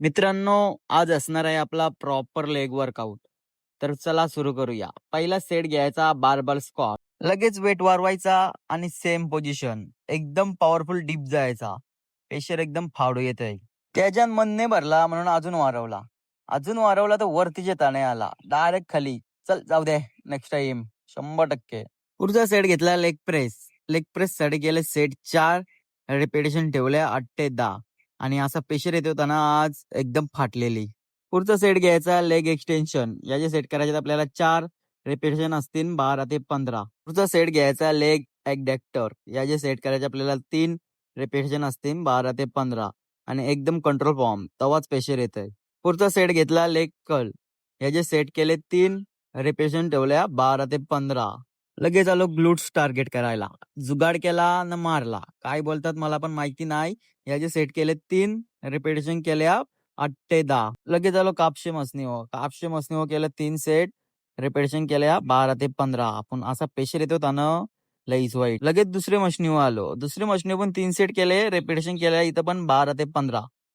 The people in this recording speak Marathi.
मित्रांनो, आज असणार आहे आपला प्रॉपर लेग वर्कआउट. तर चला सुरू करूया. पहिला सेट घ्यायचा बारबल स्क्वॉट. लगेच वेट वाढवायचा आणि सेम पोझिशन. एकदम पॉवरफुल डीप जायचा. प्रेशर एकदम फावडू येतंय. त्याच्यात मन नाही भरला म्हणून अजून वाढवला. अजून वाढवला तर वरती जेता नाही आला. डायरेक्ट खाली. चल जाऊ दे. Next time 100%. पुढचा सेट घेतला लेग प्रेस. लेग प्रेस साठी केले सेट 4 रिपिटेशन ठेवले 8 ते 10. आणि असा प्रेशर येत होता ना आज एकदम फाटलेली. पुढचा सेट घ्यायचा लेग एक्सटेन्शन. याचे सेट करायचे आपल्याला 4 रिपिटेशन असतील 12 ते 15. पुढचा सेट घ्यायचा लेग ॲडॅक्टर. याचे सेट करायचे आपल्याला 3 रिपिटेशन असतील 12 ते 15. आणि एकदम कंट्रोल फॉर्म तवाच प्रेशर येतंय. पुढचा सेट घेतला लेग कर्ल. याचे सेट केले 3 रिपिटेशन ठेवल्या 12 ते 15. लगेच आलो ग्लूट्स टार्गेट करायला. जुगाड केला न मारला. काय बोलतात मला पण माहिती नाही. याचे सेट केले 3 रिपिटेशन केल्या 8 ते 10. लगेच आलो कापशे मसनीवर. कापशे मसनीवर केलं 3 सेट रिपिटेशन केल्या 12 ते 15. आपण असा प्रेशर येत होता ना लईच वाईट. लगेच दुसरे मशनीवर आलो. दुसरे मशनीवर पण 3 सेट केले रिपिटेशन केल्या इथं पण 12 ते 15.